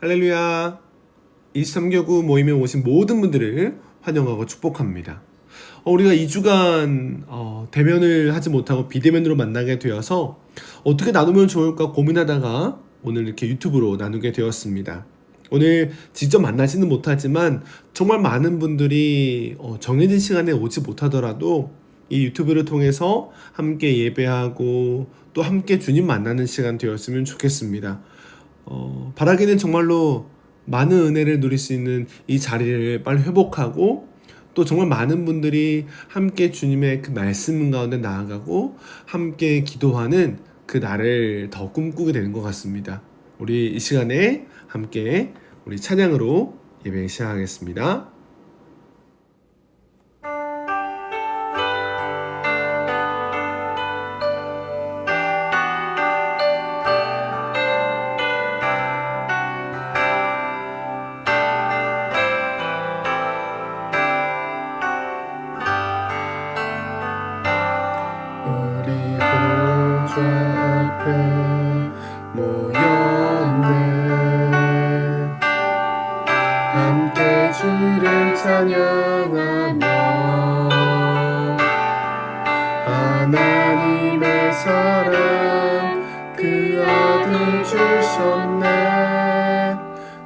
할렐루야. 23교구 모임에 오신 모든 분들을 환영하고 축복합니다. 우리가 2주간 대면을 하지 못하고 비대면으로 만나게 되어서 어떻게 나누면 좋을까 고민하다가 오늘 이렇게 유튜브로 나누게 되었습니다. 오늘 직접 만나지는 못하지만 정말 많은 분들이 정해진 시간에 오지 못하더라도 이 유튜브를 통해서 함께 예배하고 또 함께 주님 만나는 시간 되었으면 좋겠습니다. 바라기는 정말로 많은 은혜를 누릴 수 있는 이 자리를 빨리 회복하고 또 정말 많은 분들이 함께 주님의 그 말씀 가운데 나아가고 함께 기도하는 그 날을 더 꿈꾸게 되는 것 같습니다. 우리 이 시간에 함께 우리 찬양으로 예배 시작하겠습니다. 주를 찬양하며 하나님의 사랑 그 아들 주셨네.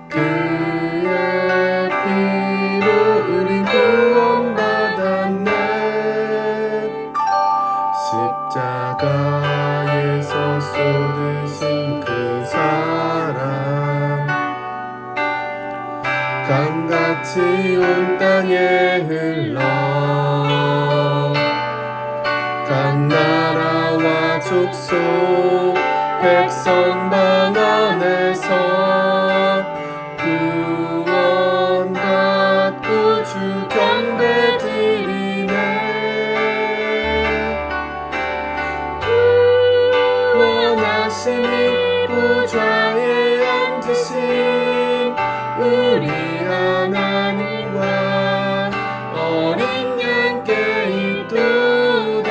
그의 피로 우린 구원받았네. 십자가에서 쏟으신 그 사랑 강같이 온 땅에 흘러 각 나라와 족속 백성방 안에서 구원받고 주 경배드리네. 구원하시니 보좌에 앉으신 우리 하나님과 어린 양께 있도다.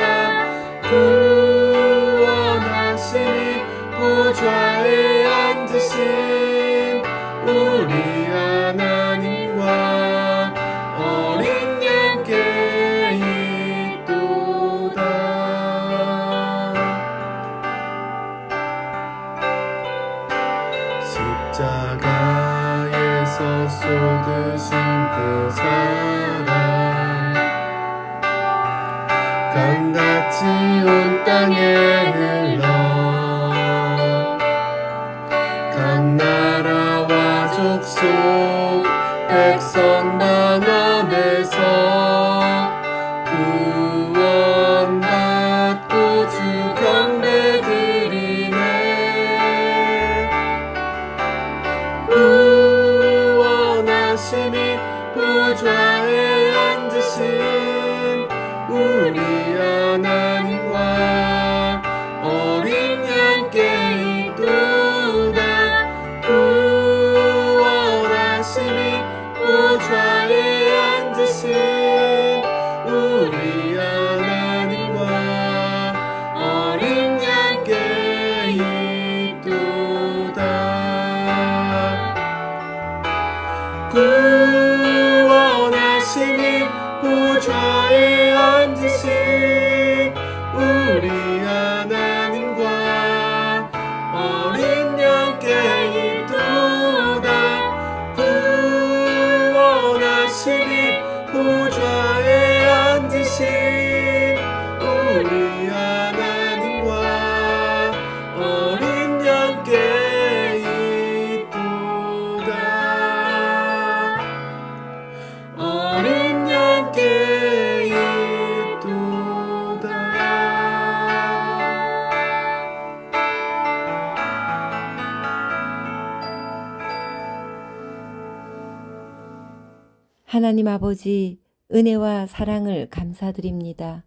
구원하시니 보좌에 앉으신 우리 하나님과 어린 양께 있도다. 십자가에서 쏟으신 그 사랑 강같이 온 땅에 흘러 각 나라와 족속 백성방 안에서 구원받고 주 경배드리네. 구원하시니 보좌에 앉으신 우리 하나님과 어린 양께 있도다. 구원하시니 보좌에 앉으신 우리 하나님과 어린 양께 있도다. 구원하시니 보좌에 앉으신 우리 하나님과 어린 양께 있도다. 구원하시니 보좌에 앉으신 우리 하나님과 어린 양께 있도다. 어린 양께 있도다. 하나님 아버지, 은혜와 사랑을 감사드립니다.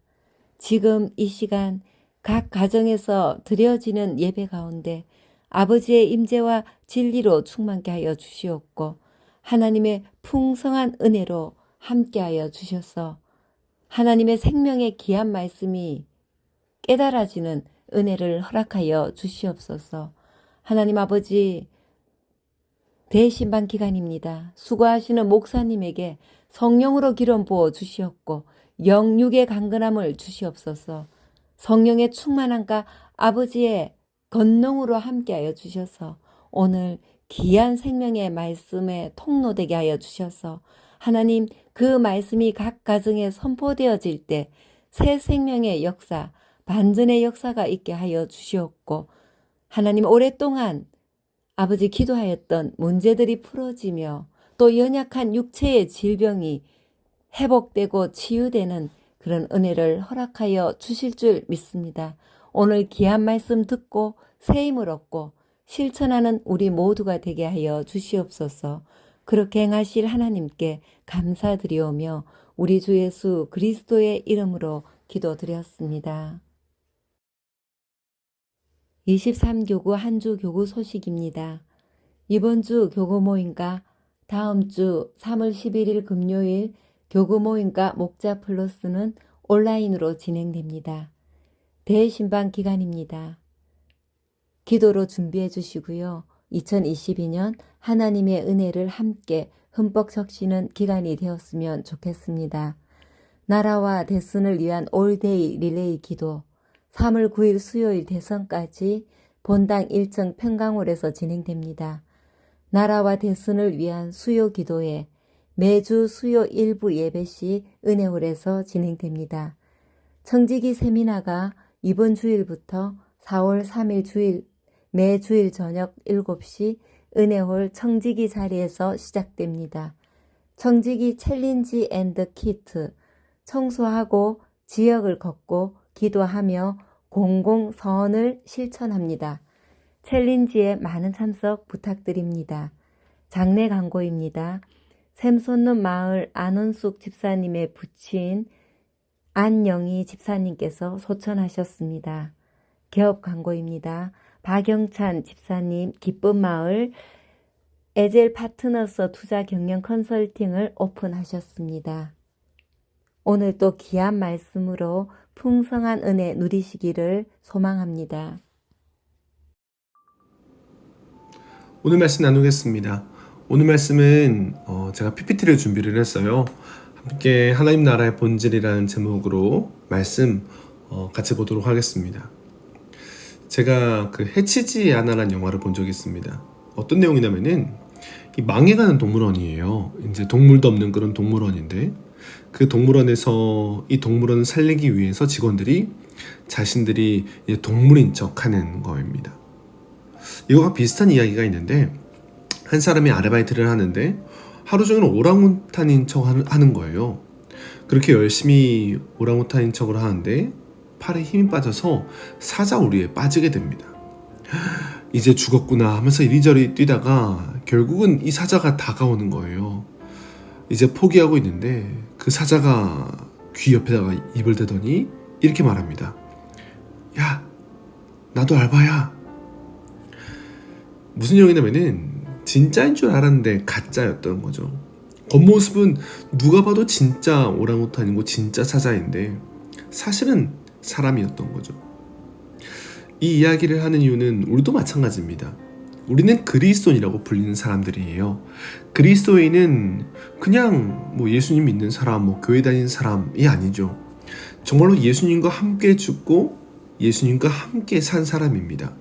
지금 이 시간 각 가정에서 드려지는 예배 가운데 아버지의 임재와 진리로 충만케 하여 주시옵고 하나님의 풍성한 은혜로 함께하여 주셔서 하나님의 생명의 귀한 말씀이 깨달아지는 은혜를 허락하여 주시옵소서. 하나님 아버지, 대신방 기간입니다. 수고하시는 목사님에게 성령으로 기름 부어 주시옵고 영육의 강건함을 주시옵소서. 성령의 충만함과 아버지의 권능으로 함께하여 주셔서 오늘 귀한 생명의 말씀에 통로되게 하여 주셔서 하나님 그 말씀이 각 가정에 선포되어질 때 새 생명의 역사, 반전의 역사가 있게 하여 주시옵고 하나님 오랫동안 아버지 기도하였던 문제들이 풀어지며 또 연약한 육체의 질병이 회복되고 치유되는 그런 은혜를 허락하여 주실 줄 믿습니다. 오늘 귀한 말씀 듣고 새 힘을 얻고 실천하는 우리 모두가 되게 하여 주시옵소서. 그렇게 행하실 하나님께 감사드리오며 우리 주 예수 그리스도의 이름으로 기도드렸습니다. 23교구 한 주 교구 소식입니다. 이번 주 교구 모임과 다음 주 3월 11일 금요일 교구 모임과 목자 플러스는 온라인으로 진행됩니다. 대신방 기간입니다. 기도로 준비해 주시고요. 2022년 하나님의 은혜를 함께 흠뻑 적시는 기간이 되었으면 좋겠습니다. 나라와 대선을 위한 올데이 릴레이 기도 3월 9일 수요일 대선까지 본당 일정 평강홀에서 진행됩니다. 나라와 대선을 위한 수요 기도회 매주 수요 일부 예배 시 은혜홀에서 진행됩니다. 청지기 세미나가 이번 주일부터 4월 3일 주일 매 주일 저녁 7시 은혜홀 청지기 자리에서 시작됩니다. 청지기 챌린지 앤드 키트 청소하고 지역을 걷고 기도하며 공공서원을 실천합니다. 챌린지에 많은 참석 부탁드립니다. 장례 광고입니다. 샘솟는 마을 안원숙 집사님의 부친 안영희 집사님께서 소천하셨습니다. 개업 광고입니다. 박영찬 집사님 기쁨마을 에젤 파트너스 투자 경영 컨설팅을 오픈하셨습니다. 오늘 또 귀한 말씀으로 풍성한 은혜 누리시기를 소망합니다. 오늘 말씀 나누겠습니다. 오늘 말씀은 제가 PPT를 준비를 했어요. 함께 하나님 나라의 본질이라는 제목으로 말씀 같이 보도록 하겠습니다. 제가 그 해치지 않아라는 영화를 본 적이 있습니다. 어떤 내용이냐면은 이 망해가는 동물원이에요. 이제 동물도 없는 그런 동물원인데 그 동물원에서 이 동물원을 살리기 위해서 직원들이 자신들이 동물인 척하는 거입니다. 이거와 비슷한 이야기가 있는데 한 사람이 아르바이트를 하는데 하루 종일 오랑우탄인 척 하는 거예요. 그렇게 열심히 오랑우탄인 척을 하는데 팔에 힘이 빠져서 사자우리에 빠지게 됩니다. 이제 죽었구나 하면서 이리저리 뛰다가 결국은 이 사자가 다가오는 거예요. 이제 포기하고 있는데 그 사자가 귀 옆에다가 입을 대더니 이렇게 말합니다. 야, 나도 알바야. 무슨 내용이냐면은 진짜인 줄 알았는데 가짜였던 거죠. 겉모습은 누가 봐도 진짜 오랑우탄이고 진짜 사자인데 사실은 사람이었던 거죠. 이 이야기를 하는 이유는 우리도 마찬가지입니다. 우리는 그리스도인이라고 불리는 사람들이에요. 그리스도인은 그냥 예수님 믿는 사람, 교회 다니는 사람이 아니죠. 정말로 예수님과 함께 죽고 예수님과 함께 산 사람입니다.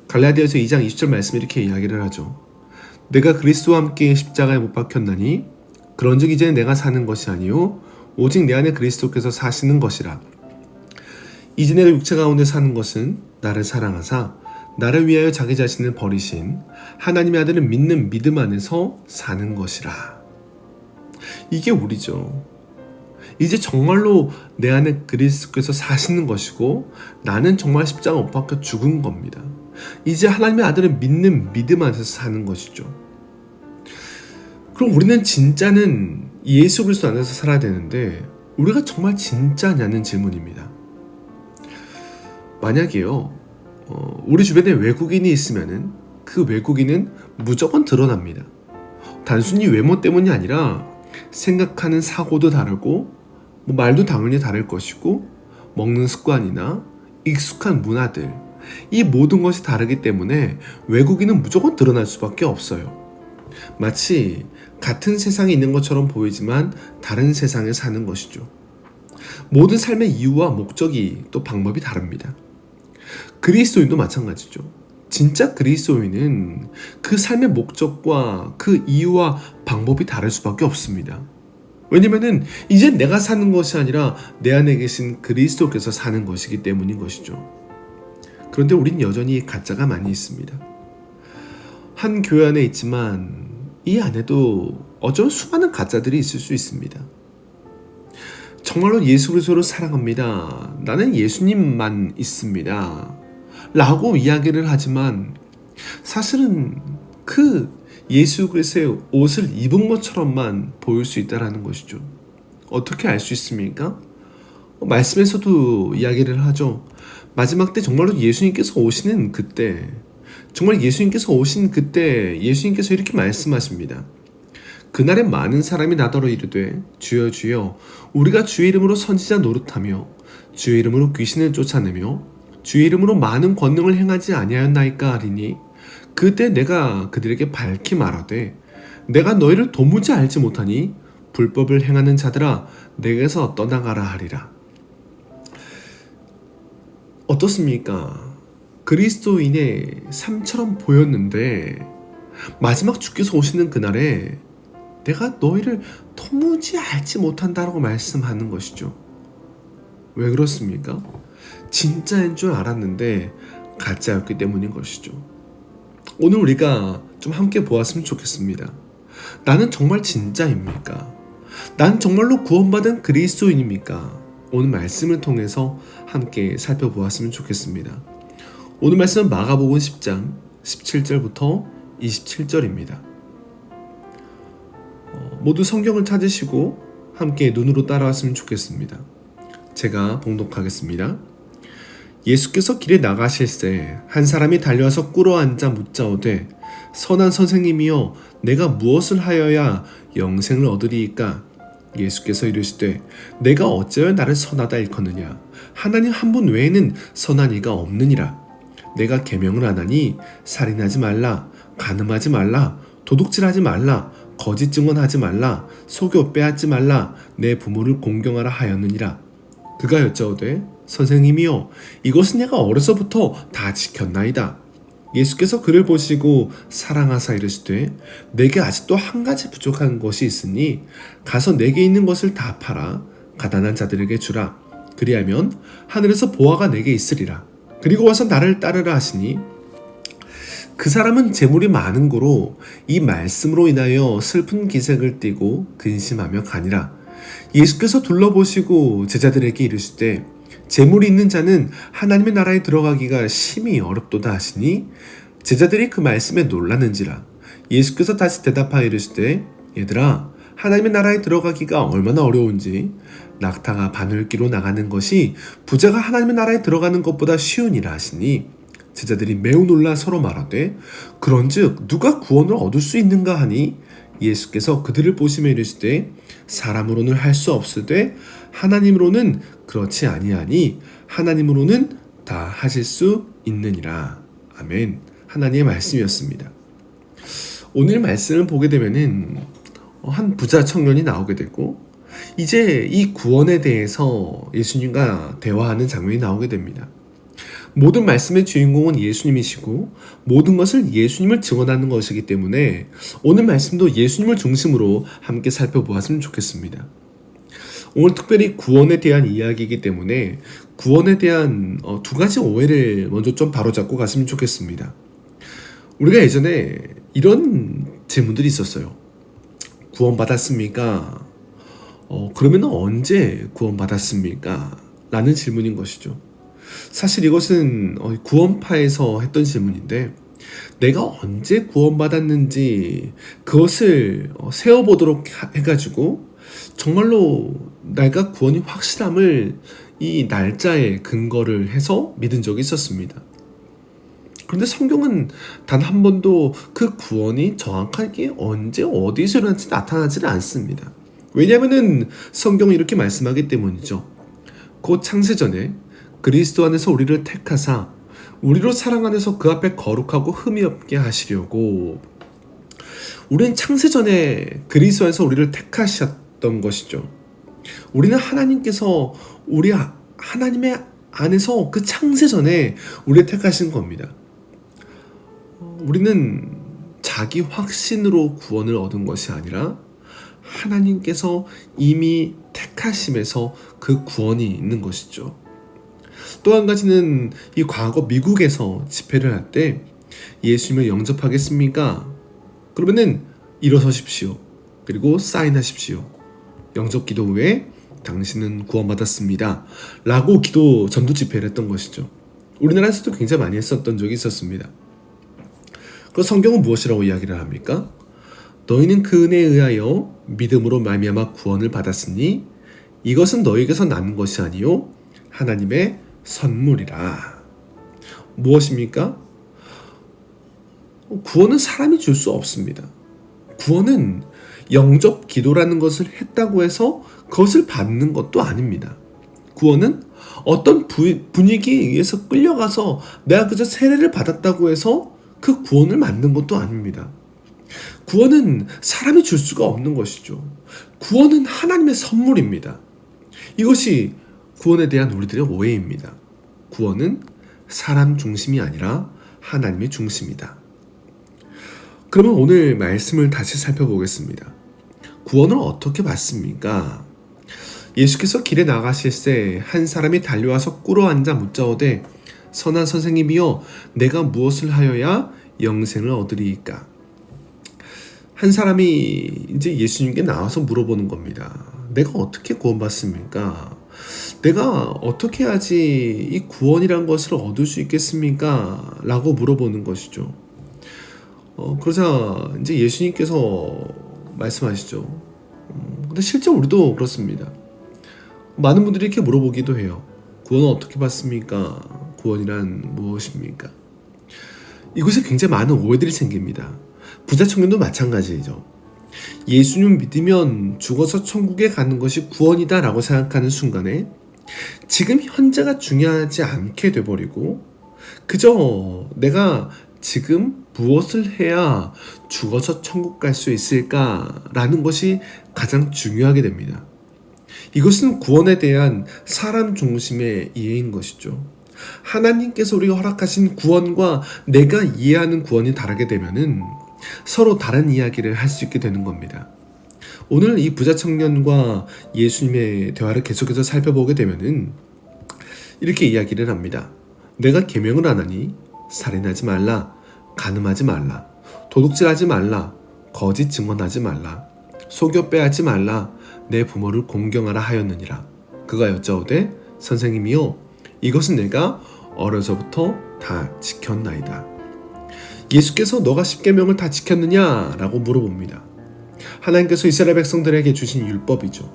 갈라디아서 2장 20절 말씀이 이렇게 이야기를 하죠. 내가 그리스도와 함께 십자가에 못 박혔나니 그런즉 이제 내가 사는 것이 아니요 오직 내 안에 그리스도께서 사시는 것이라. 이제 내가 육체 가운데 사는 것은 나를 사랑하사 나를 위하여 자기 자신을 버리신 하나님의 아들을 믿는 믿음 안에서 사는 것이라. 이게 우리죠. 이제 정말로 내 안에 그리스도께서 사시는 것이고 나는 정말 십자가 못 박혀 죽은 겁니다. 이제 하나님의 아들을 믿는 믿음 안에서 사는 것이죠. 그럼 우리는 진짜는 예수 그리스도 안에서 살아야 되는데 우리가 정말 진짜냐는 질문입니다. 만약에요, 우리 주변에 외국인이 있으면은 그 외국인은 무조건 드러납니다. 단순히 외모 때문이 아니라 생각하는 사고도 다르고 말도 당연히 다를 것이고 먹는 습관이나 익숙한 문화들 이 모든 것이 다르기 때문에 외국인은 무조건 드러날 수밖에 없어요. 마치 같은 세상에 있는 것처럼 보이지만 다른 세상에 사는 것이죠. 모든 삶의 이유와 목적이 또 방법이 다릅니다. 그리스도인도 마찬가지죠. 진짜 그리스도인은 그 삶의 목적과 그 이유와 방법이 다를 수밖에 없습니다. 왜냐면은 이제 내가 사는 것이 아니라 내 안에 계신 그리스도께서 사는 것이기 때문인 것이죠. 그런데 우린 여전히 가짜가 많이 있습니다. 한 교회 안에 있지만 이 안에도 어쩌면 수많은 가짜들이 있을 수 있습니다. 정말로 예수 그리스도를 사랑합니다. 나는 예수님만 있습니다. 라고 이야기를 하지만 사실은 그 예수 그리스도의 옷을 입은 것처럼만 보일 수 있다는 것이죠. 어떻게 알 수 있습니까? 말씀에서도 이야기를 하죠. 마지막 때 정말로 예수님께서 오시는 그때, 정말 예수님께서 오신 그때 예수님께서 이렇게 말씀하십니다. 그날에 많은 사람이 나더러 이르되 주여 주여 우리가 주의 이름으로 선지자 노릇하며 주의 이름으로 귀신을 쫓아내며 주의 이름으로 많은 권능을 행하지 아니하였나이까 하리니 그때 내가 그들에게 밝히 말하되 내가 너희를 도무지 알지 못하니 불법을 행하는 자들아 내게서 떠나가라 하리라. 어떻습니까? 그리스도인의 삶처럼 보였는데 마지막 주께서 오시는 그날에 내가 너희를 도무지 알지 못한다라고 말씀하는 것이죠. 왜 그렇습니까? 진짜인 줄 알았는데 가짜였기 때문인 것이죠. 오늘 우리가 좀 함께 보았으면 좋겠습니다. 나는 정말 진짜입니까? 난 정말로 구원받은 그리스도인입니까? 오늘 말씀을 통해서 함께 살펴보았으면 좋겠습니다. 오늘 말씀은 마가복음 10장 17절부터 27절입니다. 모두 성경을 찾으시고 함께 눈으로 따라왔으면 좋겠습니다. 제가 봉독하겠습니다. 예수께서 길에 나가실새 한 사람이 달려와서 꿇어앉아 묻자오되 선한 선생님이여 내가 무엇을 하여야 영생을 얻으리이까? 예수께서 이르시되 내가 어찌하여 나를 선하다 일컫느냐? 하나님 한 분 외에는 선한 이가 없느니라. 내가 계명을 안 하니 살인하지 말라, 간음하지 말라, 도둑질하지 말라, 거짓 증언하지 말라, 속여 빼앗지 말라, 내 부모를 공경하라 하였느니라. 그가 여짜오되 선생님이여 이것은 내가 어려서부터 다 지켰나이다. 예수께서 그를 보시고 사랑하사 이르시되 내게 아직도 한 가지 부족한 것이 있으니 가서 내게 있는 것을 다 팔아 가난한 자들에게 주라. 그리하면 하늘에서 보화가 내게 있으리라. 그리고 와서 나를 따르라 하시니 그 사람은 재물이 많은 고로 이 말씀으로 인하여 슬픈 기색을 띠고 근심하며 가니라. 예수께서 둘러보시고 제자들에게 이르시되 재물이 있는 자는 하나님의 나라에 들어가기가 심히 어렵도다 하시니 제자들이 그 말씀에 놀라는지라. 예수께서 다시 대답하여 이르시되 얘들아 하나님의 나라에 들어가기가 얼마나 어려운지 낙타가 바늘기로 나가는 것이 부자가 하나님의 나라에 들어가는 것보다 쉬우니라 하시니 제자들이 매우 놀라 서로 말하되 그런즉 누가 구원을 얻을 수 있는가 하니 예수께서 그들을 보시며 이르시되 사람으로는 할 수 없으되 하나님으로는 그렇지 아니하니 하나님으로는 다 하실 수 있느니라. 아멘. 하나님의 말씀이었습니다. 오늘 말씀을 보게 되면은 한 부자 청년이 나오게 되고 이제 이 구원에 대해서 예수님과 대화하는 장면이 나오게 됩니다. 모든 말씀의 주인공은 예수님이시고 모든 것을 예수님을 증언하는 것이기 때문에 오늘 말씀도 예수님을 중심으로 함께 살펴보았으면 좋겠습니다. 오늘 특별히 구원에 대한 이야기이기 때문에 구원에 대한 두 가지 오해를 먼저 좀 바로잡고 갔으면 좋겠습니다. 우리가 예전에 이런 질문들이 있었어요. 구원받았습니까? 그러면 언제 구원받았습니까? 라는 질문인 것이죠. 사실 이것은 구원파에서 했던 질문인데 내가 언제 구원받았는지 그것을 세어보도록 해가지고 정말로 내가 구원이 확실함을 이 날짜에 근거를 해서 믿은 적이 있었습니다. 그런데 성경은 단 한 번도 그 구원이 정확하게 언제 어디서 일어날지 나타나지는 않습니다. 왜냐하면 성경은 이렇게 말씀하기 때문이죠. 곧 창세전에 그리스도 안에서 우리를 택하사 우리로 사랑 안에서 그 앞에 거룩하고 흠이 없게 하시려고 우리는 창세전에 그리스도 안에서 우리를 택하셨던 것이죠. 우리는 하나님께서 하나님의 안에서 그 창세전에 우리를 택하신 겁니다. 우리는 자기 확신으로 구원을 얻은 것이 아니라 하나님께서 이미 택하심에서 그 구원이 있는 것이죠. 또 한 가지는 이 과거 미국에서 집회를 할 때 예수님을 영접하겠습니까? 그러면은 일어서십시오. 그리고 사인하십시오. 영접 기도 후에 당신은 구원받았습니다. 라고 기도 전도 집회를 했던 것이죠. 우리나라에서도 굉장히 많이 했었던 적이 있었습니다. 그 성경은 무엇이라고 이야기를 합니까? 너희는 그 은혜에 의하여 믿음으로 말미암아 구원을 받았으니 이것은 너희에게서 난 것이 아니요 하나님의 선물이라. 무엇입니까? 구원은 사람이 줄 수 없습니다. 구원은 영접 기도라는 것을 했다고 해서 그것을 받는 것도 아닙니다. 구원은 어떤 분위기에 의해서 끌려가서 내가 그저 세례를 받았다고 해서 그 구원을 만든 것도 아닙니다. 구원은 사람이 줄 수가 없는 것이죠. 구원은 하나님의 선물입니다. 이것이 구원에 대한 우리들의 오해입니다. 구원은 사람 중심이 아니라 하나님의 중심이다. 그러면 오늘 말씀을 다시 살펴보겠습니다. 구원을 어떻게 받습니까? 예수께서 길에 나가실 때 한 사람이 달려와서 꿇어앉아 묻자오되 선한 선생님이여 내가 무엇을 하여야 영생을 얻으리이까? 한 사람이 이제 예수님께 나와서 물어보는 겁니다. 내가 어떻게 구원받습니까? 내가 어떻게 해야지 이 구원이란 것을 얻을 수 있겠습니까? 라고 물어보는 것이죠. 그러자 이제 예수님께서 말씀하시죠. 근데 실제 우리도 그렇습니다. 많은 분들이 이렇게 물어보기도 해요. 구원은 어떻게 받습니까? 구원이란 무엇입니까? 이곳에 굉장히 많은 오해들이 생깁니다. 부자 청년도 마찬가지죠. 예수님 믿으면 죽어서 천국에 가는 것이 구원이다 라고 생각하는 순간에 지금 현재가 중요하지 않게 돼버리고 그저 내가 지금 무엇을 해야 죽어서 천국 갈 수 있을까라는 것이 가장 중요하게 됩니다. 이것은 구원에 대한 사람 중심의 이해인 것이죠. 하나님께서 우리가 허락하신 구원과 내가 이해하는 구원이 다르게 되면은 서로 다른 이야기를 할 수 있게 되는 겁니다. 오늘 이 부자 청년과 예수님의 대화를 계속해서 살펴보게 되면은 이렇게 이야기를 합니다. 내가 계명을 안 하니 살인하지 말라, 간음하지 말라, 도둑질하지 말라, 거짓 증언하지 말라, 속여 빼앗지 말라, 내 부모를 공경하라 하였느니라. 그가 여짜오되 선생님이요 이것은 내가 어려서부터 다 지켰나이다. 예수께서 너가 십계명을 다 지켰느냐? 라고 물어봅니다. 하나님께서 이스라엘 백성들에게 주신 율법이죠.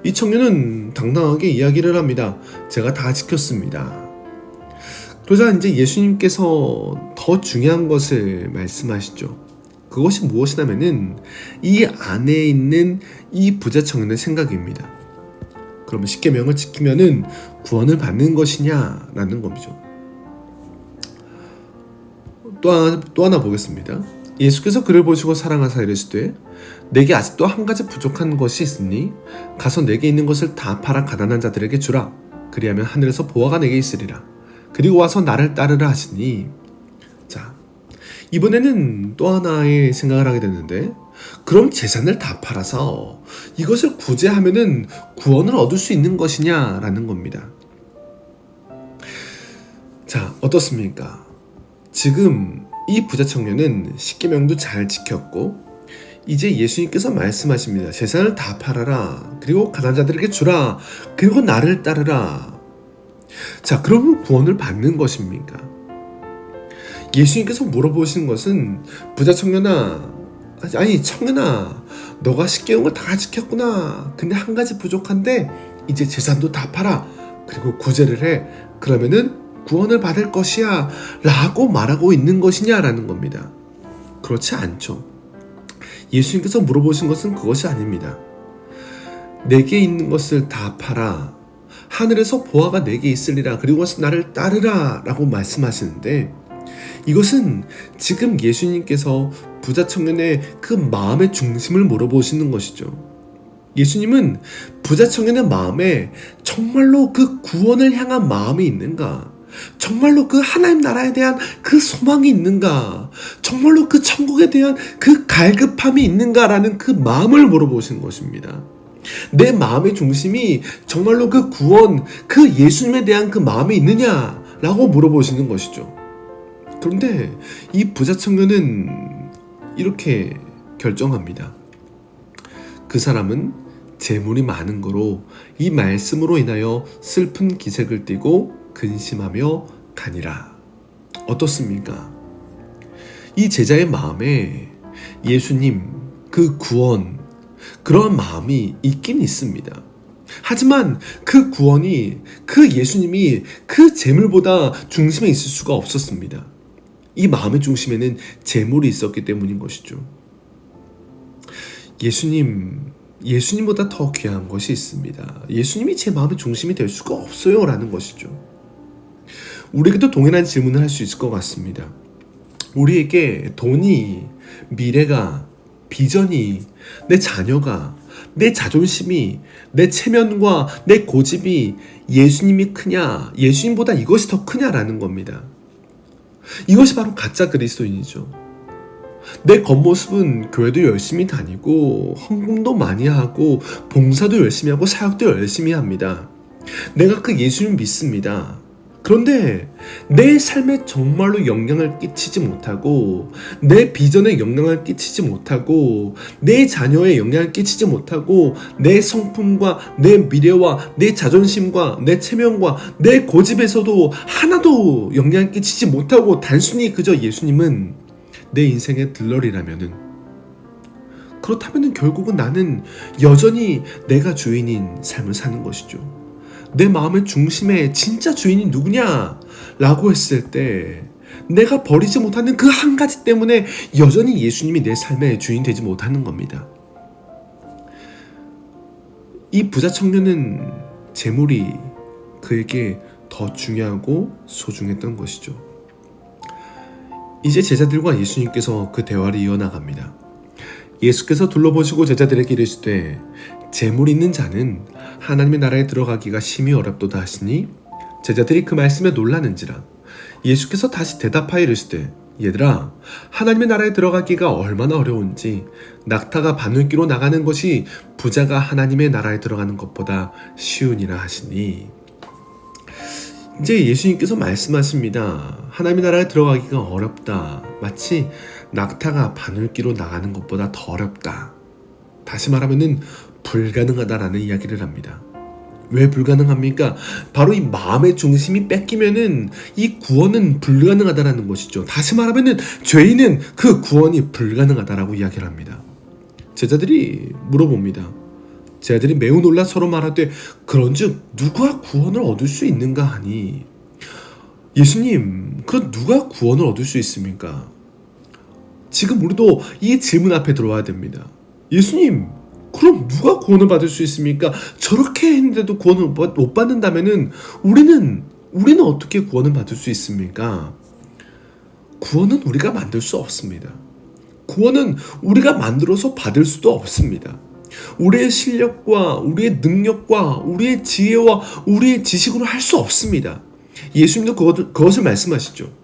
이 청년은 당당하게 이야기를 합니다. 제가 다 지켰습니다. 그러자 이제 예수님께서 더 중요한 것을 말씀하시죠. 그것이 무엇이냐면은 이 안에 있는 이 부자 청년의 생각입니다. 그러면 십계명을 지키면은 구원을 받는 것이냐라는 겁니다. 또 하나 보겠습니다. 예수께서 그를 보시고 사랑하사 이르시되 내게 아직도 한 가지 부족한 것이 있으니 가서 내게 있는 것을 다 팔아 가난한 자들에게 주라. 그리하면 하늘에서 보화가 내게 있으리라. 그리고 와서 나를 따르라 하시니. 자, 이번에는 또 하나의 생각을 하게 됐는데 그럼 재산을 다 팔아서 이것을 구제하면은 구원을 얻을 수 있는 것이냐라는 겁니다. 자, 어떻습니까? 지금 이 부자 청년은 십계명도 잘 지켰고 이제 예수님께서 말씀하십니다. 재산을 다 팔아라. 그리고 가난한 자들에게 주라. 그리고 나를 따르라. 자, 그러면 구원을 받는 것입니까? 예수님께서 물어보신 것은 부자 청년아, 아니 청년아, 너가 십계명을 다 지켰구나. 근데 한 가지 부족한데 이제 재산도 다 팔아. 그리고 구제를 해. 그러면은 구원을 받을 것이야 라고 말하고 있는 것이냐라는 겁니다. 그렇지 않죠. 예수님께서 물어보신 것은 그것이 아닙니다. 내게 있는 것을 다 팔아. 하늘에서 보화가 내게 있으리라. 그리고 와서 나를 따르라 라고 말씀하시는데 이것은 지금 예수님께서 부자 청년의 그 마음의 중심을 물어보시는 것이죠. 예수님은 부자 청년의 마음에 정말로 그 구원을 향한 마음이 있는가? 정말로 그 하나님 나라에 대한 그 소망이 있는가? 정말로 그 천국에 대한 그 갈급함이 있는가라는 그 마음을 물어보신 것입니다. 내 마음의 중심이 정말로 그 구원, 그 예수님에 대한 그 마음이 있느냐라고 물어보시는 것이죠. 그런데 이 부자 청년은 이렇게 결정합니다. 그 사람은 재물이 많은 거로 이 말씀으로 인하여 슬픈 기색을 띠고 근심하며 가니라. 어떻습니까? 이 제자의 마음에 예수님, 그 구원, 그런 마음이 있긴 있습니다. 하지만 그 구원이, 그 예수님이 그 재물보다 중심에 있을 수가 없었습니다. 이 마음의 중심에는 재물이 있었기 때문인 것이죠. 예수님보다 더 귀한 것이 있습니다. 예수님이 제 마음의 중심이 될 수가 없어요 라는 것이죠. 우리에게도 동일한 질문을 할 수 있을 것 같습니다. 우리에게 돈이, 미래가, 비전이, 내 자녀가, 내 자존심이, 내 체면과 내 고집이 예수님이 크냐, 예수님보다 이것이 더 크냐라는 겁니다. 이것이 바로 가짜 그리스도인이죠. 내 겉모습은 교회도 열심히 다니고 헌금도 많이 하고 봉사도 열심히 하고 사역도 열심히 합니다. 내가 그 예수님 믿습니다. 그런데 내 삶에 정말로 영향을 끼치지 못하고, 내 비전에 영향을 끼치지 못하고, 내 자녀에 영향을 끼치지 못하고, 내 성품과 내 미래와 내 자존심과 내 체면과 내 고집에서도 하나도 영향을 끼치지 못하고 단순히 그저 예수님은 내 인생의 들러리라면은, 그렇다면은 결국은 나는 여전히 내가 주인인 삶을 사는 것이죠. 내 마음의 중심에 진짜 주인이 누구냐? 라고 했을 때 내가 버리지 못하는 그 한 가지 때문에 여전히 예수님이 내 삶의 주인 되지 못하는 겁니다. 이 부자 청년은 재물이 그에게 더 중요하고 소중했던 것이죠. 이제 제자들과 예수님께서 그 대화를 이어나갑니다. 예수께서 둘러보시고 제자들에게 이르시되 재물이 있는 자는 하나님의 나라에 들어가기가 심히 어렵도다 하시니 제자들이 그 말씀에 놀라는지라. 예수께서 다시 대답하여 이르시되 얘들아, 하나님의 나라에 들어가기가 얼마나 어려운지 낙타가 바늘기로 나가는 것이 부자가 하나님의 나라에 들어가는 것보다 쉬우니라 하시니. 이제 예수님께서 말씀하십니다. 하나님의 나라에 들어가기가 어렵다. 마치 낙타가 바늘기로 나가는 것보다 더 어렵다. 다시 말하면은 불가능하다라는 이야기를 합니다. 왜 불가능합니까? 바로 이 마음의 중심이 뺏기면은 이 구원은 불가능하다라는 것이죠. 다시 말하면은 죄인은 그 구원이 불가능하다라고 이야기를 합니다. 제자들이 물어봅니다. 제자들이 매우 놀라 서로 말하되 그런즉 누가 구원을 얻을 수 있는가 하니. 예수님, 그럼 누가 구원을 얻을 수 있습니까? 지금 우리도 이 질문 앞에 들어와야 됩니다. 예수님, 그럼 누가 구원을 받을 수 있습니까? 저렇게 했는데도 구원을 못 받는다면은 우리는 어떻게 구원을 받을 수 있습니까? 구원은 우리가 만들 수 없습니다. 구원은 우리가 만들어서 받을 수도 없습니다. 우리의 실력과 우리의 능력과 우리의 지혜와 우리의 지식으로 할 수 없습니다. 예수님도 그것을 말씀하시죠.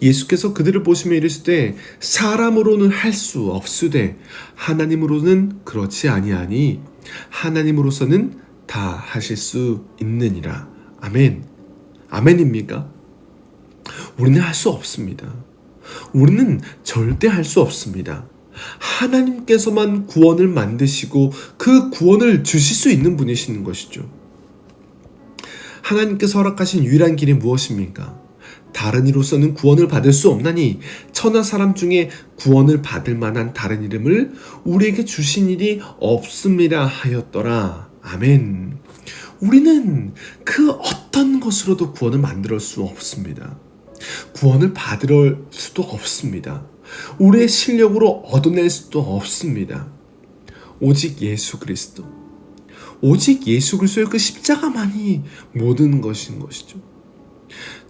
예수께서 그들을 보시며 이르시되 사람으로는 할 수 없으되 하나님으로는 그렇지 아니하니 하나님으로서는 다 하실 수 있느니라. 아멘. 아멘입니까? 우리는 할 수 없습니다. 우리는 절대 할 수 없습니다. 하나님께서만 구원을 만드시고 그 구원을 주실 수 있는 분이시는 것이죠. 하나님께서 허락하신 유일한 길이 무엇입니까? 다른 이로서는 구원을 받을 수 없나니 천하 사람 중에 구원을 받을 만한 다른 이름을 우리에게 주신 일이 없음이라 하였더라. 아멘. 우리는 그 어떤 것으로도 구원을 만들 수 없습니다. 구원을 받을 수도 없습니다. 우리의 실력으로 얻어낼 수도 없습니다. 오직 예수 그리스도, 오직 예수 그리스도의 그 십자가만이 모든 것인 것이죠.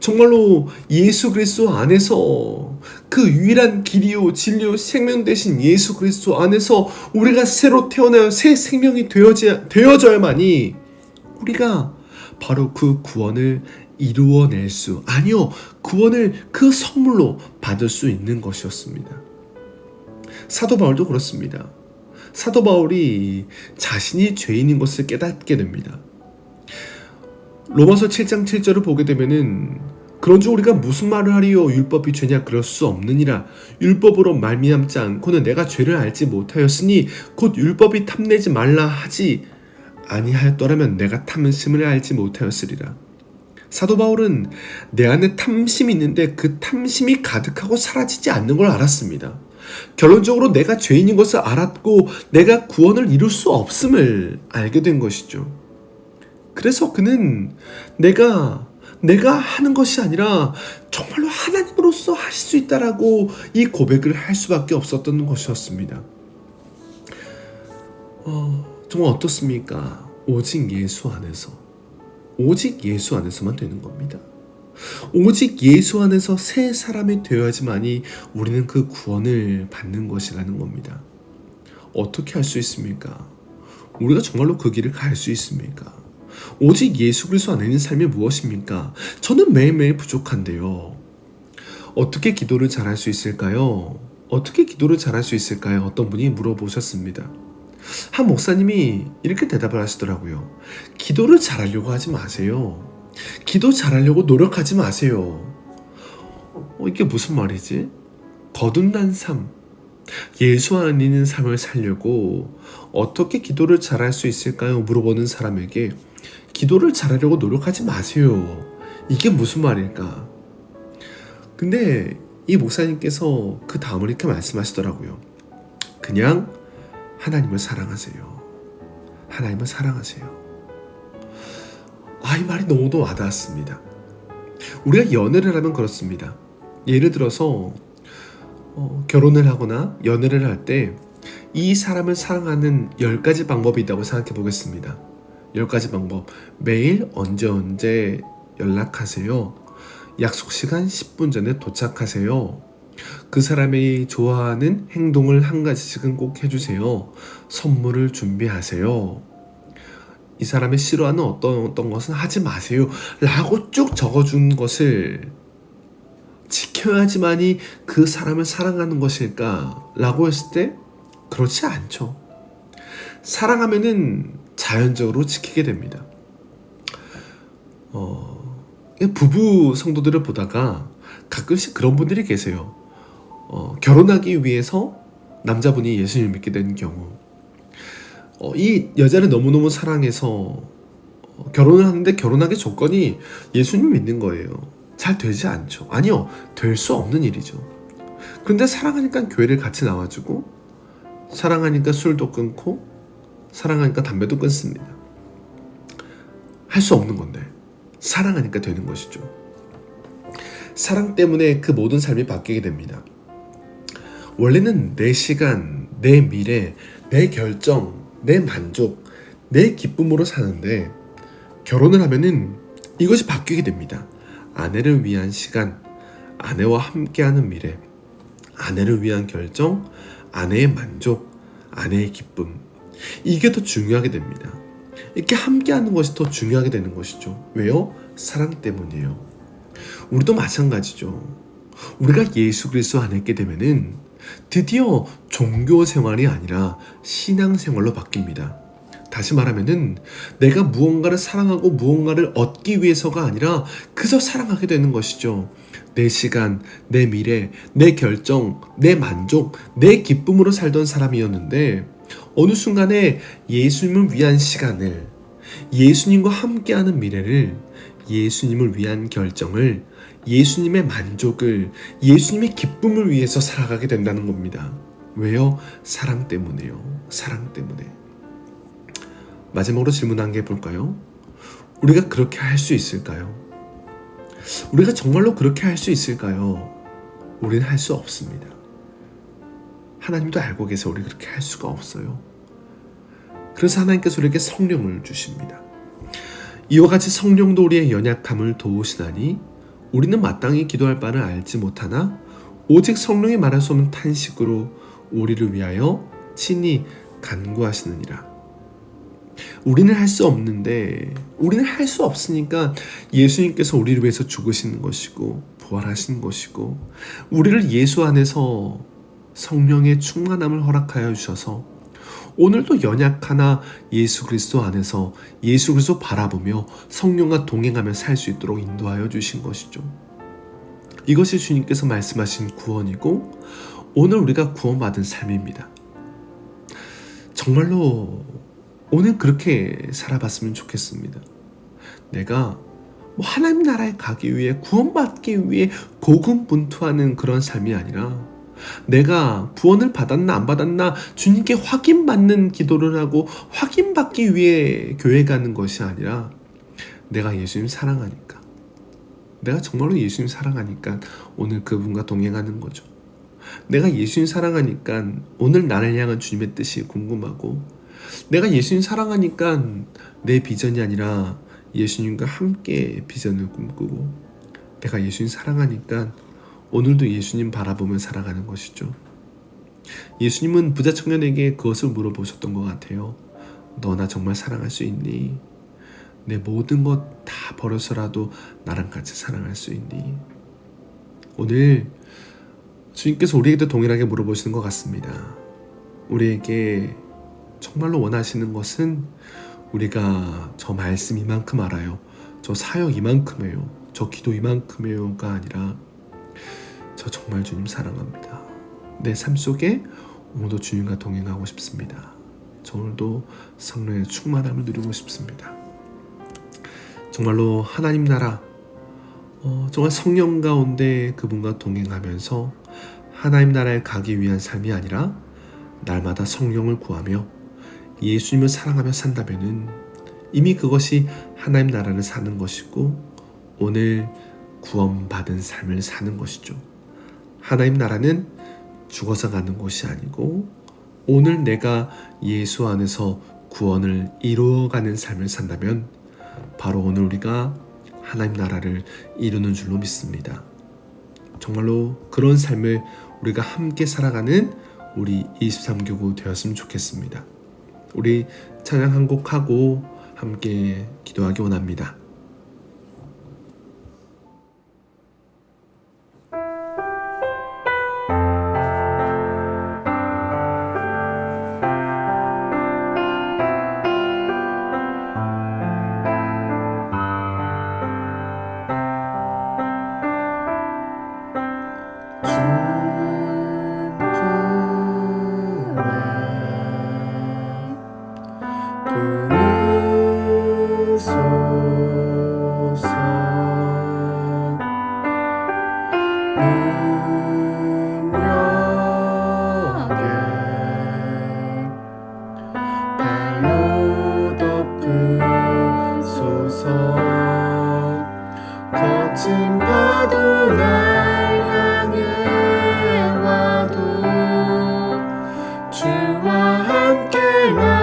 정말로 예수 그리스도 안에서 그 유일한 길이요 진리요 생명 되신 예수 그리스도 안에서 우리가 새로 태어나요 새 생명이 되어져야만이 우리가 바로 그 구원을 이루어낼 수 아니요 구원을 그 선물로 받을 수 있는 것이었습니다. 사도 바울도 그렇습니다. 사도 바울이 자신이 죄인인 것을 깨닫게 됩니다. 로마서 7장 7절을 보게 되면은 그런즉 우리가 무슨 말을 하리요 율법이 죄냐 그럴 수 없느니라 율법으로 말미암지 않고는 내가 죄를 알지 못하였으니 곧 율법이 탐내지 말라 하지 아니하였더라면 내가 탐심을 알지 못하였으리라. 사도 바울은 내 안에 탐심이 있는데 그 탐심이 가득하고 사라지지 않는 걸 알았습니다. 결론적으로 내가 죄인인 것을 알았고 내가 구원을 이룰 수 없음을 알게 된 것이죠. 그래서 그는 내가 하는 것이 아니라 정말로 하나님으로서 하실 수 있다라고 이 고백을 할 수밖에 없었던 것이었습니다. 정말 어떻습니까? 오직 예수 안에서만 되는 겁니다. 오직 예수 안에서 새 사람이 되어야지만이 우리는 그 구원을 받는 것이라는 겁니다. 어떻게 할 수 있습니까? 우리가 정말로 그 길을 갈 수 있습니까? 오직 예수 그리스도 안에 있는 삶이 무엇입니까? 저는 매일매일 부족한데요. 어떻게 기도를 잘할 수 있을까요? 어떤 분이 물어보셨습니다. 한 목사님이 이렇게 대답을 하시더라고요. 기도를 잘하려고 하지 마세요. 기도 잘하려고 노력하지 마세요. 이게 무슨 말이지? 거듭난 삶, 예수 안에 있는 삶을 살려고 어떻게 기도를 잘할 수 있을까요? 물어보는 사람에게 기도를 잘하려고 노력하지 마세요. 이게 무슨 말일까? 근데 이 목사님께서 그 다음을 이렇게 말씀하시더라고요. 그냥 하나님을 사랑하세요. 이 말이 너무도 와닿았습니다. 우리가 연애를 하면 그렇습니다. 예를 들어서 결혼을 하거나 연애를 할 때 이 사람을 사랑하는 10가지 방법이 있다고 생각해 보겠습니다. 10가지 방법. 매일 언제 연락하세요. 약속 시간 10분 전에 도착하세요. 그 사람이 좋아하는 행동을 한 가지씩은 꼭 해주세요. 선물을 준비하세요. 이 사람이 싫어하는 어떤 것은 하지 마세요. 라고 쭉 적어준 것을 지켜야지만이 그 사람을 사랑하는 것일까? 라고 했을 때 그렇지 않죠. 사랑하면은 자연적으로 지키게 됩니다. 부부 성도들을 보다가 가끔씩 그런 분들이 계세요. 결혼하기 위해서 남자분이 예수님을 믿게 된 경우 이 여자를 너무너무 사랑해서 결혼을 하는데 결혼하기 조건이 예수님을 믿는 거예요. 잘 되지 않죠. 아니요, 될 수 없는 일이죠. 그런데 사랑하니까 교회를 같이 나와주고 사랑하니까 술도 끊고 사랑하니까 담배도 끊습니다. 할 수 없는 건데 사랑하니까 되는 것이죠. 사랑 때문에 그 모든 삶이 바뀌게 됩니다. 원래는 내 시간, 내 미래, 내 결정, 내 만족, 내 기쁨으로 사는데 결혼을 하면은 이것이 바뀌게 됩니다. 아내를 위한 시간, 아내와 함께하는 미래, 아내를 위한 결정, 아내의 만족, 아내의 기쁨, 이게 더 중요하게 됩니다. 이렇게 함께하는 것이 더 중요하게 되는 것이죠. 왜요? 사랑 때문이에요. 우리도 마찬가지죠. 우리가 예수 그리스도 안에 있게 되면은 드디어 종교 생활이 아니라 신앙 생활로 바뀝니다. 다시 말하면은 내가 무언가를 사랑하고 무언가를 얻기 위해서가 아니라 그저 사랑하게 되는 것이죠. 내 시간, 내 미래, 내 결정, 내 만족, 내 기쁨으로 살던 사람이었는데 어느 순간에 예수님을 위한 시간을, 예수님과 함께하는 미래를, 예수님을 위한 결정을, 예수님의 만족을, 예수님의 기쁨을 위해서 살아가게 된다는 겁니다. 왜요? 사랑 때문에요. 사랑 때문에. 마지막으로 질문 한 개 해볼까요? 우리가 그렇게 할 수 있을까요? 우리가 정말로 그렇게 할 수 있을까요? 우리는 할 수 없습니다. 하나님도 알고 계세요. 우리 그렇게 할 수가 없어요. 그래서 하나님께서 우리에게 성령을 주십니다. 이와 같이 성령도 우리의 연약함을 도우시나니 우리는 마땅히 기도할 바를 알지 못하나 오직 성령이 말할 수 없는 탄식으로 우리를 위하여 친히 간구하시느니라. 우리는 할 수 없는데, 우리는 할 수 없으니까 예수님께서 우리를 위해서 죽으시는 것이고 부활하신 것이고, 우리를 예수 안에서 성령의 충만함을 허락하여 주셔서 오늘도 연약하나 예수 그리스도 안에서 예수 그리스도 바라보며 성령과 동행하며 살 수 있도록 인도하여 주신 것이죠. 이것이 주님께서 말씀하신 구원이고 오늘 우리가 구원받은 삶입니다. 정말로 오늘 그렇게 살아봤으면 좋겠습니다. 내가 하나님 나라에 가기 위해, 구원받기 위해 고군분투하는 그런 삶이 아니라, 내가 구원을 받았나 안 받았나 주님께 확인받는 기도를 하고 확인받기 위해 교회 가는 것이 아니라, 내가 예수님 사랑하니까, 내가 정말로 예수님 사랑하니까 오늘 그분과 동행하는 거죠. 내가 예수님 사랑하니까 오늘 나를 향한 주님의 뜻이 궁금하고, 내가 예수님 사랑하니까 내 비전이 아니라 예수님과 함께 비전을 꿈꾸고, 내가 예수님 사랑하니까 오늘도 예수님 바라보며 살아가는 것이죠. 예수님은 부자 청년에게 그것을 물어보셨던 것 같아요. 너 나 정말 사랑할 수 있니? 내 모든 것 다 버려서라도 나랑 같이 사랑할 수 있니? 오늘 주님께서 우리에게도 동일하게 물어보시는 것 같습니다. 우리에게 정말로 원하시는 것은, 우리가 저 말씀 이만큼 알아요, 저 사역 이만큼 해요, 저 기도 이만큼 해요가 아니라, 저 정말 주님 사랑합니다. 내 삶 속에 오늘도 주님과 동행하고 싶습니다. 저 오늘도 성령의 충만함을 누리고 싶습니다. 정말로 하나님 나라, 정말 성령 가운데 그분과 동행하면서 하나님 나라에 가기 위한 삶이 아니라 날마다 성령을 구하며 예수님을 사랑하며 산다면은 이미 그것이 하나님 나라를 사는 것이고 오늘 구원받은 삶을 사는 것이죠. 하나님 나라는 죽어서 가는 곳이 아니고 오늘 내가 예수 안에서 구원을 이루어가는 삶을 산다면 바로 오늘 우리가 하나님 나라를 이루는 줄로 믿습니다. 정말로 그런 삶을 우리가 함께 살아가는 우리 23교구 되었으면 좋겠습니다. 우리 찬양 한 곡 하고 함께 기도하기 원합니다. 거친 파도 날 향해 와도 주와 함께 날아오르리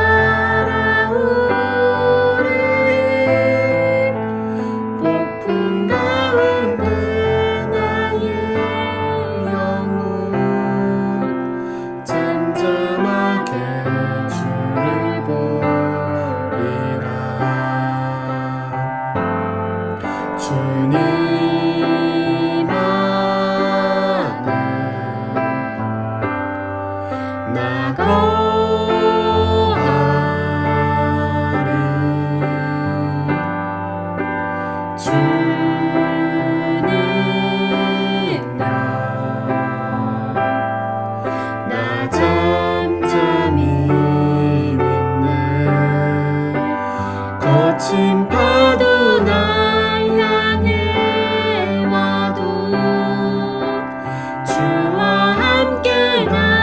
폭풍 가운데 나의 영혼 잠잠하게 주를 보리라. 주님 안에 나 거하리. 주님 나 잠잠히 믿네. 거친 파도 날 향해 와도 주와 함께 날아오르리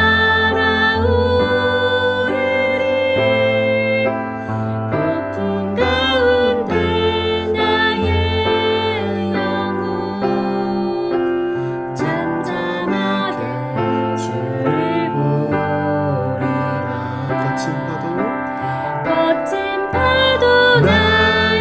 폭풍 가운데 나의 영혼 잠잠하게 주를 보리라. 거친 파도 거친 파도 날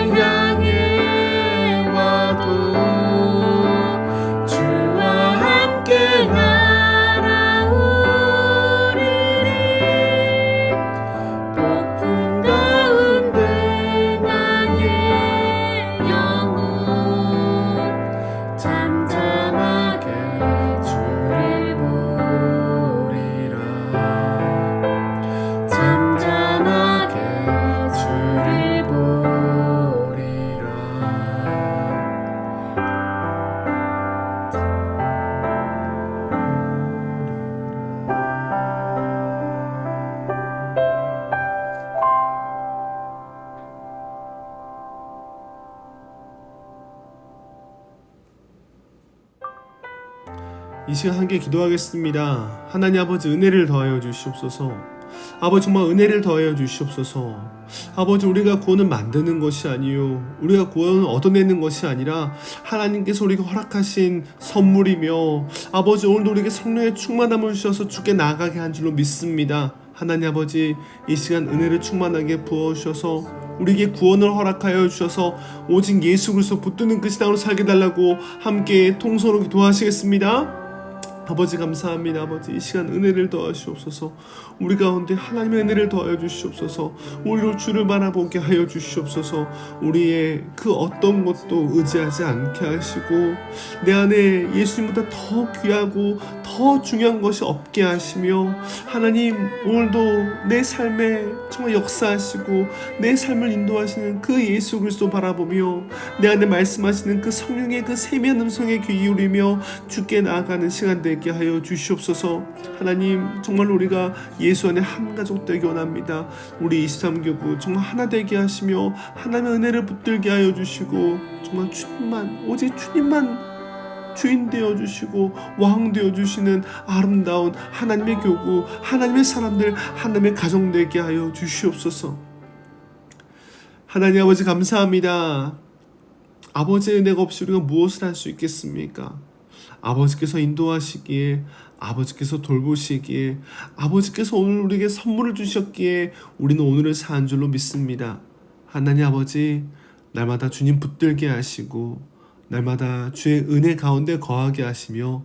시간 함께 기도하겠습니다. 하나님 아버지 은혜를 더하여 주시옵소서. 아버지 정말 은혜를 더하여 주시옵소서. 아버지 우리가 구원을 만드는 것이 아니요 우리가 구원을 얻어내는 것이 아니라 하나님께서 우리에게 허락하신 선물이며 아버지 오늘도 우리에게 성령의 충만함을 주셔서 주께 나아가게 한 줄로 믿습니다. 하나님 아버지 이 시간 은혜를 충만하게 부어주셔서 우리에게 구원을 허락하여 주셔서 오직 예수 그리스도 붙드는 그 신앙으로 살게 달라고 함께 통성으로 기도하시겠습니다. 아버지 감사합니다. 아버지 이 시간 은혜를 더하시옵소서. 우리 가운데 하나님의 은혜를 더하여 주시옵소서. 우리로 주를 바라보게 하여 주시옵소서. 우리의 그 어떤 것도 의지하지 않게 하시고 내 안에 예수님보다 더 귀하고 더 중요한 것이 없게 하시며 하나님 오늘도 내 삶에 정말 역사하시고 내 삶을 인도하시는 그 예수 그리스도 바라보며 내 안에 말씀하시는 그 성령의 그 세미한 음성에 귀 기울이며 주께 나아가는 시간 되게 하여 주시옵소서. 하나님 정말 우리가 예수 안에 한 가족 되기 원합니다. 우리 23교구 정말 하나 되게 하시며 하나님의 은혜를 붙들게 하여 주시고 정말 주님만 오직 주님만 주인 되어주시고 왕 되어주시는 아름다운 하나님의 교구 하나님의 사람들 하나님의 가정 되게 하여 주시옵소서. 하나님 아버지 감사합니다. 아버지의 은혜가 없이 우리가 무엇을 할 수 있겠습니까? 아버지께서 인도하시기에 아버지께서 돌보시기에 아버지께서 오늘 우리에게 선물을 주셨기에 우리는 오늘을 산 줄로 믿습니다. 하나님 아버지 날마다 주님 붙들게 하시고 날마다 주의 은혜 가운데 거하게 하시며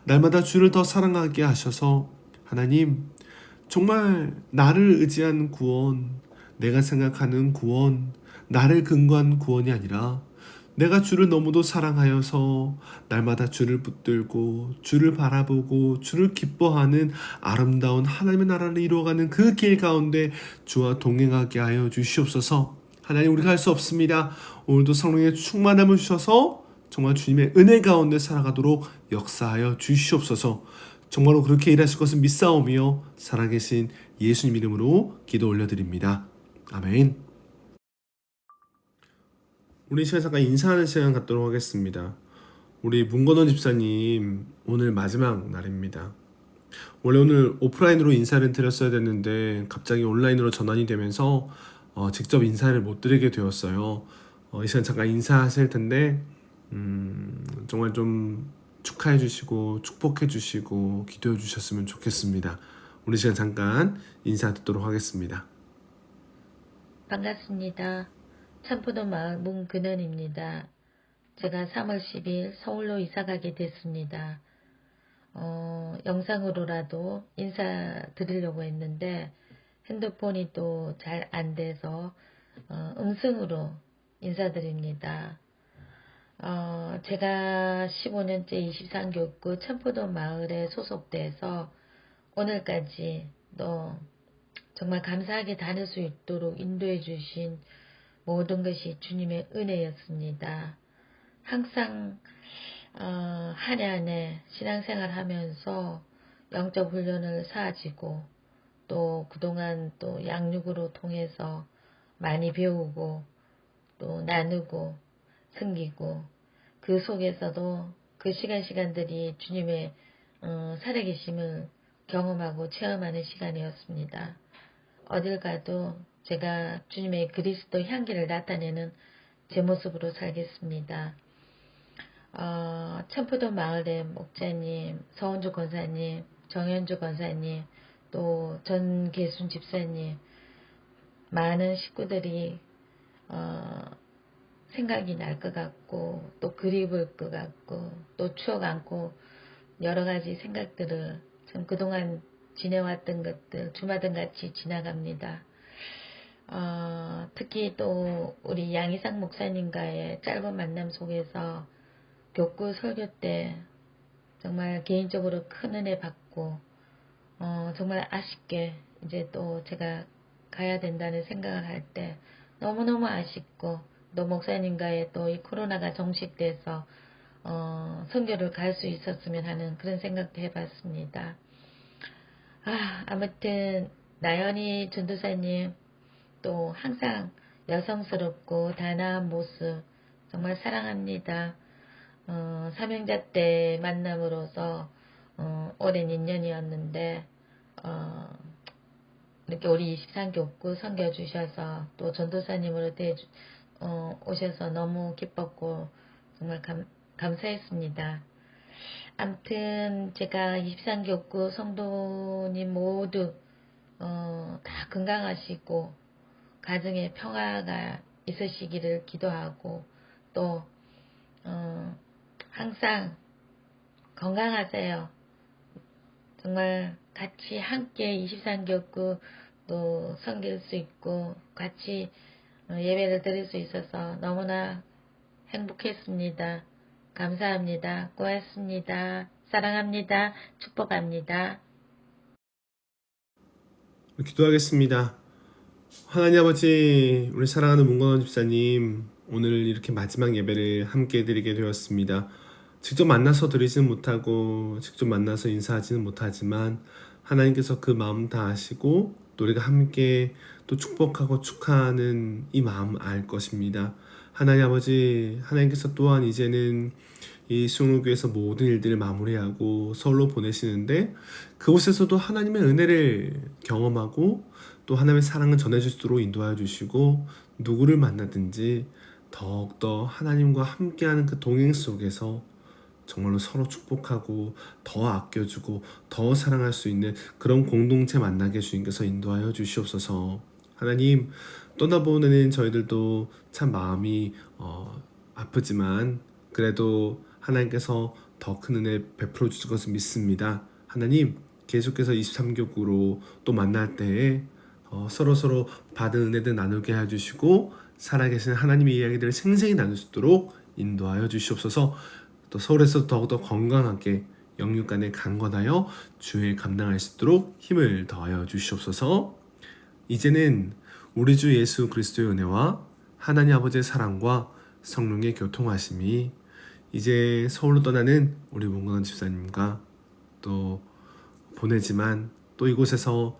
날마다 주를 더 사랑하게 하셔서 하나님 정말 나를 의지한 구원 내가 생각하는 구원 나를 근거한 구원이 아니라 내가 주를 너무도 사랑하여서 날마다 주를 붙들고 주를 바라보고 주를 기뻐하는 아름다운 하나님의 나라를 이루어가는 그 길 가운데 주와 동행하게 하여 주시옵소서. 하나님 우리가 할 수 없습니다. 오늘도 성령의 충만함을 주셔서 정말 주님의 은혜 가운데 살아가도록 역사하여 주시옵소서. 정말로 그렇게 일하실 것을 믿사오며 살아계신 예수님 이름으로 기도 올려드립니다. 아멘. 우리 시간 잠깐 인사하는 시간 갖도록 하겠습니다. 우리 문건원 집사님 오늘 마지막 날입니다. 원래 오늘 오프라인으로 인사를 드렸어야 됐는데 갑자기 온라인으로 전환이 되면서 직접 인사를 못 드리게 되었어요. 이 시간 잠깐 인사하실 텐데 정말 좀 축하해 주시고 축복해 주시고 기도해 주셨으면 좋겠습니다. 우리 시간 잠깐 인사 듣도록 하겠습니다. 반갑습니다. 참포도 마을 문근원입니다. 제가 3월 10일 서울로 이사가게 됐습니다. 영상으로라도 인사드리려고 했는데 핸드폰이 또 잘 안 돼서 음성으로 인사드립니다. 제가 15년째 23교구 참포도 마을에 소속돼서 오늘까지 또 정말 감사하게 다닐 수 있도록 인도해 주신 모든 것이 주님의 은혜였습니다. 항상 한 해 안에 신앙생활 하면서 영적 훈련을 쌓아지고 또 그동안 또 양육으로 통해서 많이 배우고 또 나누고 섬기고 그 속에서도 그 시간들이 주님의 살아계심을 경험하고 체험하는 시간이었습니다. 어딜 가도 제가 주님의 그리스도 향기를 나타내는 제 모습으로 살겠습니다. 천포도 마을의 목자님, 서은주 권사님, 정현주 권사님, 또 전계순 집사님 많은 식구들이 생각이 날 것 같고 또 그리울 것 같고 또 추억 안고 여러 가지 생각들을 참 그동안 지내왔던 것들 주마등같이 지나갑니다. 특히 또 우리 양희상 목사님과의 짧은 만남 속에서 교구 설교 때 정말 개인적으로 큰 은혜 받고 정말 아쉽게 이제 또 제가 가야 된다는 생각을 할 때 너무너무 아쉽고 또 목사님과의 또 이 코로나가 종식돼서 선교를 갈 수 있었으면 하는 그런 생각도 해봤습니다. 아무튼 나연이 전도사님 또 항상 여성스럽고 단아한 모습 정말 사랑합니다. 삼형제 때 만남으로서 오랜 인연이었는데 이렇게 우리 23교구 섬겨주셔서 또 전도사님으로 오셔서 너무 기뻤고 정말 감사했습니다. 암튼 제가 23교구 성도님 모두 다 건강하시고 가정에 평화가 있으시기를 기도하고 또 항상 건강하세요. 정말 같이 함께 23교구 또 섬길 수 있고 같이 예배를 드릴 수 있어서 너무나 행복했습니다. 감사합니다. 고맙습니다. 사랑합니다. 축복합니다. 기도하겠습니다. 하나님 아버지, 우리 사랑하는 문건원 집사님, 오늘 이렇게 마지막 예배를 함께 드리게 되었습니다. 직접 만나서 드리지는 못하고 직접 만나서 인사하지는 못하지만 하나님께서 그 마음 다 아시고 또 우리가 함께 또 축복하고 축하하는 이 마음 알 것입니다. 하나님 아버지, 하나님께서 또한 이제는 이 수영로교에서 모든 일들을 마무리하고 서울로 보내시는데 그곳에서도 하나님의 은혜를 경험하고 또 하나님의 사랑을 전해줄 수 있도록 인도하여 주시고 누구를 만나든지 더욱더 하나님과 함께하는 그 동행 속에서 정말로 서로 축복하고 더 아껴주고 더 사랑할 수 있는 그런 공동체 만나게 주님께서 인도하여 주시옵소서. 하나님, 떠나보내는 저희들도 참 마음이 아프지만 그래도 하나님께서 더 큰 은혜 베풀어 주실 것을 믿습니다. 하나님, 계속해서 23교구로 또 만날 때에 서로 받은 은혜들 나누게 해주시고 살아계신 하나님의 이야기들을 생생히 나눌 수 있도록 인도하여 주시옵소서. 또 서울에서 더욱더 건강하게 영육간에 강건하여 주일 감당할 수 있도록 힘을 더하여 주시옵소서. 이제는 우리 주 예수 그리스도의 은혜와 하나님 아버지의 사랑과 성령의 교통하심이 이제 서울로 떠나는 우리 문건원 집사님과 또 보내지만 또 이곳에서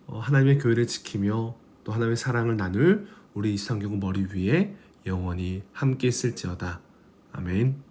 하나님의 교회를 지키며 또 하나님의 사랑을 나눌 우리 23교구 머리 위에 영원히 함께 있을지어다. 아멘.